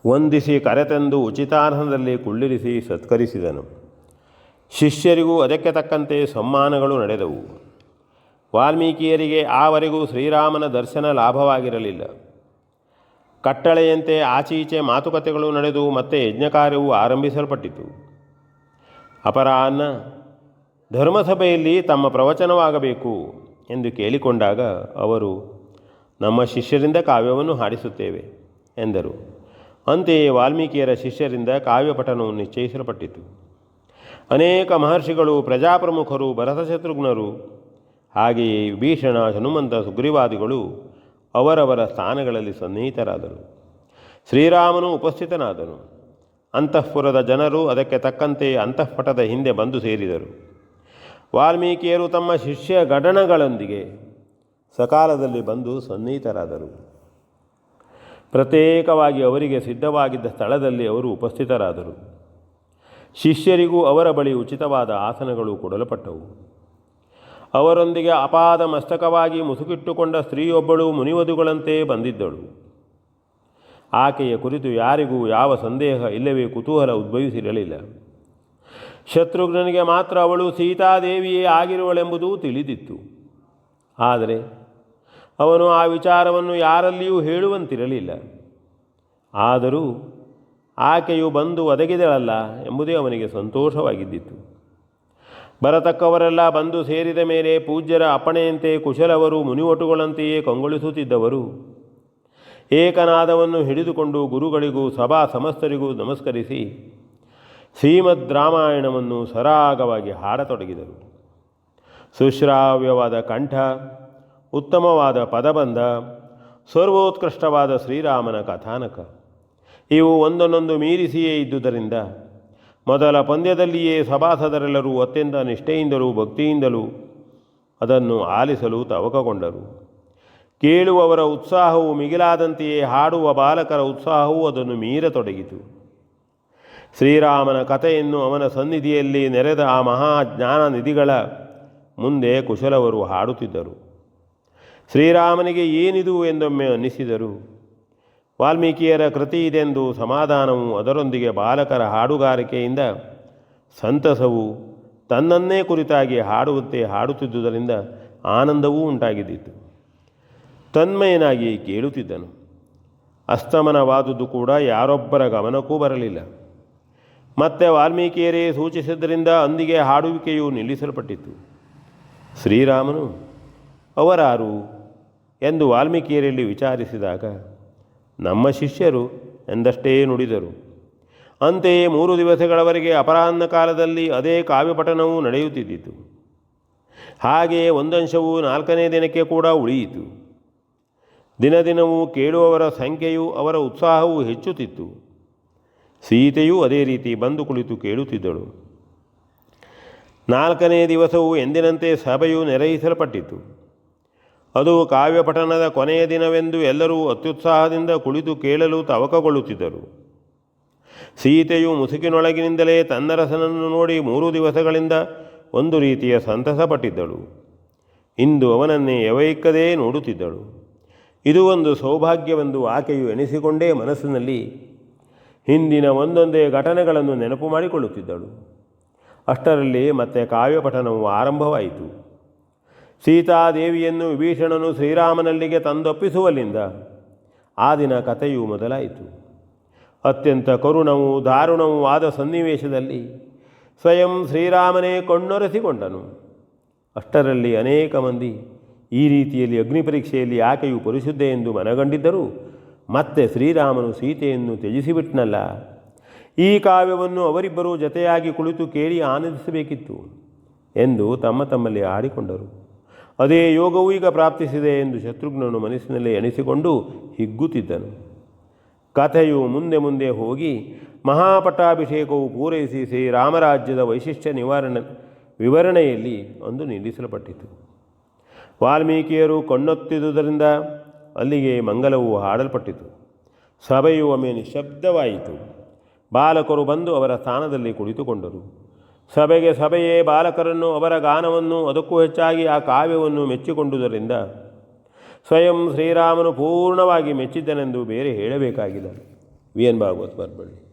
ವಂದಿಸಿ ಕರೆತಂದು ಉಚಿತಾರ್ಹದಲ್ಲಿ ಕುಳ್ಳಿರಿಸಿ ಸತ್ಕರಿಸಿದನು. ಶಿಷ್ಯರಿಗೂ ಅದಕ್ಕೆ ತಕ್ಕಂತೆ ಸಮ್ಮಾನಗಳು ನಡೆದವು. ವಾಲ್ಮೀಕಿಯರಿಗೆ ಆವರೆಗೂ ಶ್ರೀರಾಮನ ದರ್ಶನ ಲಾಭವಾಗಿರಲಿಲ್ಲ. ಕಟ್ಟಳೆಯಂತೆ ಆಚೀಚೆ ಮಾತುಕತೆಗಳು ನಡೆದು ಮತ್ತೆ ಯಜ್ಞಕಾರ್ಯವು ಆರಂಭಿಸಲ್ಪಟ್ಟಿತು. ಅಪರಾಹ್ನ ಧರ್ಮಸಭೆಯಲ್ಲಿ ತಮ್ಮ ಪ್ರವಚನವಾಗಬೇಕು ಎಂದು ಕೇಳಿಕೊಂಡಾಗ ಅವರು, ನಮ್ಮ ಶಿಷ್ಯರಿಂದ ಕಾವ್ಯವನ್ನು ಹಾಡಿಸುತ್ತೇವೆ ಎಂದರು. ಅಂತೆಯೇ ವಾಲ್ಮೀಕಿಯರ ಶಿಷ್ಯರಿಂದ ಕಾವ್ಯಪಠನವು ನಿಶ್ಚಯಿಸಲ್ಪಟ್ಟಿತು. ಅನೇಕ ಮಹರ್ಷಿಗಳು, ಪ್ರಜಾಪ್ರಮುಖರು, ಭರತಶತ್ರುಘ್ನರು, ಹಾಗೆಯೇ ವಿಭೀಷಣ, ಹನುಮಂತ, ಸುಗ್ರೀವಾದಿಗಳು ಅವರವರ ಸ್ಥಾನಗಳಲ್ಲಿ ಸನ್ನಿಹಿತರಾದರು. ಶ್ರೀರಾಮನು ಉಪಸ್ಥಿತನಾದನು. ಅಂತಃಪುರದ ಜನರು ಅದಕ್ಕೆ ತಕ್ಕಂತೆ ಅಂತಃಪಟದ ಹಿಂದೆ ಬಂದು ಸೇರಿದರು. ವಾಲ್ಮೀಕಿಯರು ತಮ್ಮ ಶಿಷ್ಯ ಗಣಗಳೊಂದಿಗೆ ಸಕಾಲದಲ್ಲಿ ಬಂದು ಸನ್ನಿಹಿತರಾದರು. ಪ್ರತ್ಯೇಕವಾಗಿ ಅವರಿಗೆ ಸಿದ್ಧವಾಗಿದ್ದ ಸ್ಥಳದಲ್ಲಿ ಅವರು ಉಪಸ್ಥಿತರಾದರು. ಶಿಷ್ಯರಿಗೂ ಅವರ ಬಳಿ ಉಚಿತವಾದ ಆಸನಗಳು ಕೊಡಲ್ಪಟ್ಟವು. ಅವರೊಂದಿಗೆ ಅಪಾದ ಮಸ್ತಕವಾಗಿ ಮುಸುಕಿಟ್ಟುಕೊಂಡ ಸ್ತ್ರೀಯೊಬ್ಬಳು ಮುನಿವಧುಗಳಂತೆ ಬಂದಿದ್ದಳು. ಆಕೆಯ ಕುರಿತು ಯಾರಿಗೂ ಯಾವ ಸಂದೇಹ ಇಲ್ಲವೇ ಕುತೂಹಲ ಉದ್ಭವಿಸಿರಲಿಲ್ಲ. ಶತ್ರುಘ್ನನಿಗೆ ಮಾತ್ರ ಅವಳು ಸೀತಾದೇವಿಯೇ ಆಗಿರುವಳೆಂಬುದು ತಿಳಿದಿತ್ತು. ಆದರೆ ಅವನು ಆ ವಿಚಾರವನ್ನು ಯಾರಲ್ಲಿಯೂ ಹೇಳುವಂತಿರಲಿಲ್ಲ. ಆದರೂ ಆಕೆಯು ಬಂದು ಒದಗಿದಳಲ್ಲ ಎಂಬುದೇ ಅವನಿಗೆ ಸಂತೋಷವಾಗಿದ್ದಿತು. ಬರತಕ್ಕವರೆಲ್ಲ ಬಂದು ಸೇರಿದ ಮೇಲೆ ಪೂಜ್ಯರ ಅಪ್ಪಣೆಯಂತೆ ಕುಶಲವರು ಮುನಿವಟುಗಳಂತೆಯೇ ಕಂಗೊಳಿಸುತ್ತಿದ್ದವರು ಏಕನಾದವನ್ನು ಹಿಡಿದುಕೊಂಡು ಗುರುಗಳಿಗೂ ಸಭಾ ಸಮಸ್ತರಿಗೂ ನಮಸ್ಕರಿಸಿ ಶ್ರೀಮದ್ ರಾಮಾಯಣವನ್ನು ಸರಾಗವಾಗಿ ಹಾಡತೊಡಗಿದರು. ಸುಶ್ರಾವ್ಯವಾದ ಕಂಠ, ಉತ್ತಮವಾದ ಪದಬಂಧ, ಸರ್ವೋತ್ಕೃಷ್ಟವಾದ ಶ್ರೀರಾಮನ ಕಥಾನಕ ಇವು ಒಂದನ್ನೊಂದು ಮೀರಿಸಿಯೇ ಇದ್ದುದರಿಂದ ಮೊದಲ ಪಂದ್ಯದಲ್ಲಿಯೇ ಸಭಾಸದರೆಲ್ಲರೂ ಅತ್ಯಂತ ನಿಷ್ಠೆಯಿಂದಲೂ ಭಕ್ತಿಯಿಂದಲೂ ಅದನ್ನು ಆಲಿಸಲು ತವಕಗೊಂಡರು. ಕೇಳುವವರ ಉತ್ಸಾಹವು ಮಿಗಿಲಾದಂತೆಯೇ ಹಾಡುವ ಬಾಲಕರ ಉತ್ಸಾಹವೂ ಅದನ್ನು ಮೀರತೊಡಗಿತು. ಶ್ರೀರಾಮನ ಕಥೆಯನ್ನು ಅವನ ಸನ್ನಿಧಿಯಲ್ಲಿ ನೆರೆದ ಆ ಮಹಾಜ್ಞಾನ ನಿಧಿಗಳ ಮುಂದೆ ಕುಶಲವರು ಹಾಡುತ್ತಿದ್ದರು. ಶ್ರೀರಾಮನಿಗೆ ಏನಿದು ಎಂದೊಮ್ಮೆ ಅನ್ನಿಸಿದರು. ವಾಲ್ಮೀಕಿಯರ ಕೃತಿ ಇದೆಂದು ಸಮಾಧಾನವು, ಅದರೊಂದಿಗೆ ಬಾಲಕರ ಹಾಡುಗಾರಿಕೆಯಿಂದ ಸಂತಸವು, ತನ್ನನ್ನೇ ಕುರಿತಾಗಿ ಹಾಡುವಂತೆ ಹಾಡುತ್ತಿದ್ದುದರಿಂದ ಆನಂದವೂ ಉಂಟಾಗಿದ್ದಿತು. ತನ್ಮಯನಾಗಿ ಕೇಳುತ್ತಿದ್ದನು. ಅಸ್ತಮನವಾದುದು ಕೂಡ ಯಾರೊಬ್ಬರ ಗಮನಕ್ಕೂ ಬರಲಿಲ್ಲ. ಮತ್ತೆ ವಾಲ್ಮೀಕಿಯರೇ ಸೂಚಿಸಿದ್ದರಿಂದ ಅಂದಿಗೆ ಹಾಡುವಿಕೆಯು ನಿಲ್ಲಿಸಲ್ಪಟ್ಟಿತು. ಶ್ರೀರಾಮನು ಅವರಾರು ಎಂದು ವಾಲ್ಮೀಕಿಯರಲ್ಲಿ ವಿಚಾರಿಸಿದಾಗ ನಮ್ಮ ಶಿಷ್ಯರು ಎಂದಷ್ಟೇ ನುಡಿದರು. ಅಂತೆಯೇ 3 ದಿವಸಗಳವರೆಗೆ ಅಪರಾಹ್ನ ಕಾಲದಲ್ಲಿ ಅದೇ ಕಾವ್ಯಪಠನವು ನಡೆಯುತ್ತಿದ್ದಿತು. ಹಾಗೆಯೇ ಒಂದಂಶವು 4ನೇ ದಿನಕ್ಕೆ ಕೂಡ ಉಳಿಯಿತು. ದಿನದಿನವೂ ಕೇಳುವವರ ಸಂಖ್ಯೆಯೂ ಅವರ ಉತ್ಸಾಹವೂ ಹೆಚ್ಚುತ್ತಿತ್ತು. ಸೀತೆಯೂ ಅದೇ ರೀತಿ ಬಂದು ಕುಳಿತು ಕೇಳುತ್ತಿದ್ದಳು. 4ನೇ ದಿವಸವೂ ಎಂದಿನಂತೆ ಸಭೆಯು ನೆರವೇರಿಸಲ್ಪಟ್ಟಿತು. ಅದು ಕಾವ್ಯಪಠನದ ಕೊನೆಯ ದಿನವೆಂದು ಎಲ್ಲರೂ ಅತ್ಯುತ್ಸಾಹದಿಂದ ಕುಳಿತು ಕೇಳಲು ತವಕಗೊಳ್ಳುತ್ತಿದ್ದರು. ಸೀತೆಯು ಮುಸುಕಿನೊಳಗಿನಿಂದಲೇ ತನ್ನರಸನನ್ನು ನೋಡಿ 3 ದಿವಸಗಳಿಂದ ಒಂದು ರೀತಿಯ ಸಂತಸಪಟ್ಟಿದ್ದಳು. ಇಂದು ಅವನನ್ನೇ ಯವೈಕ್ಕದೇ ನೋಡುತ್ತಿದ್ದಳು. ಇದು ಒಂದು ಸೌಭಾಗ್ಯವೆಂದು ಆಕೆಯು ಎಣಿಸಿಕೊಂಡೇ ಮನಸ್ಸಿನಲ್ಲಿ ಹಿಂದಿನ ಒಂದೊಂದೇ ಘಟನೆಗಳನ್ನು ನೆನಪು ಮಾಡಿಕೊಳ್ಳುತ್ತಿದ್ದಳು. ಅಷ್ಟರಲ್ಲಿ ಮತ್ತೆ ಕಾವ್ಯಪಠನವು ಆರಂಭವಾಯಿತು. ಸೀತಾದೇವಿಯನ್ನು ವಿಭೀಷಣನು ಶ್ರೀರಾಮನಲ್ಲಿಗೆ ತಂದೊಪ್ಪಿಸುವಲ್ಲಿಂದ ಆ ದಿನ ಕಥೆಯು ಮೊದಲಾಯಿತು. ಅತ್ಯಂತ ಕರುಣವೂ ದಾರುಣವೂ ಆದ ಸನ್ನಿವೇಶದಲ್ಲಿ ಸ್ವಯಂ ಶ್ರೀರಾಮನೇ ಕಣ್ಣೊರೆಸಿಕೊಂಡನು. ಅಷ್ಟರಲ್ಲಿ ಅನೇಕ ಮಂದಿ ಈ ರೀತಿಯಲ್ಲಿ ಅಗ್ನಿ ಪರೀಕ್ಷೆಯಲ್ಲಿ ಆಕೆಯು ಪರಿಶುದ್ಧೆ ಎಂದು ಮನಗಂಡಿದ್ದರೂ ಮತ್ತೆ ಶ್ರೀರಾಮನು ಸೀತೆಯನ್ನು ತ್ಯಜಿಸಿಬಿಟ್ನಲ್ಲ, ಈ ಕಾವ್ಯವನ್ನು ಅವರಿಬ್ಬರೂ ಜತೆಯಾಗಿ ಕುಳಿತು ಕೇಳಿ ಆನಂದಿಸಬೇಕಿತ್ತು ಎಂದು ತಮ್ಮಲ್ಲಿ ಆಡಿಕೊಂಡರು. ಅದೇ ಯೋಗವೂ ಈಗ ಪ್ರಾಪ್ತಿಸಿದೆ ಎಂದು ಶತ್ರುಘ್ನನು ಮನಸ್ಸಿನಲ್ಲಿ ಎಣಿಸಿಕೊಂಡು ಹಿಗ್ಗುತ್ತಿದ್ದನು. ಕಥೆಯು ಮುಂದೆ ಮುಂದೆ ಹೋಗಿ ಮಹಾಪಟ್ಟಾಭಿಷೇಕವು ಪೂರೈಸಿ ಶ್ರೀರಾಮರಾಜ್ಯದ ವೈಶಿಷ್ಟ್ಯ ವಿವರಣೆಯಲ್ಲಿ ಒಂದು ನಿಲ್ಲಿಸಲ್ಪಟ್ಟಿತು. ವಾಲ್ಮೀಕಿಯರು ಕಣ್ಣೊತ್ತಿದುದರಿಂದ ಅಲ್ಲಿಗೆ ಮಂಗಲವು ಹಾಡಲ್ಪಟ್ಟಿತು. ಸಭೆಯು ಒಮ್ಮೆ ನಿಶ್ಶಬ್ದವಾಯಿತು. ಬಾಲಕರು ಬಂದು ಅವರ ಸ್ಥಾನದಲ್ಲಿ ಕುಳಿತುಕೊಂಡರು. ಸಭೆಯೇ ಬಾಲಕರನ್ನು, ಅವರ ಗಾನವನ್ನು, ಅದಕ್ಕೂ ಹೆಚ್ಚಾಗಿ ಆ ಕಾವ್ಯವನ್ನು ಮೆಚ್ಚಿಕೊಂಡುದರಿಂದ ಸ್ವಯಂ ಶ್ರೀರಾಮನು ಪೂರ್ಣವಾಗಿ ಮೆಚ್ಚಿದ್ದನೆಂದು ಬೇರೆ ಹೇಳಬೇಕಾಗಿಲ್ಲ. ವಿ ಎನ್ ಭಾಗವತ್ ಮರಬಳ್ಳಿ.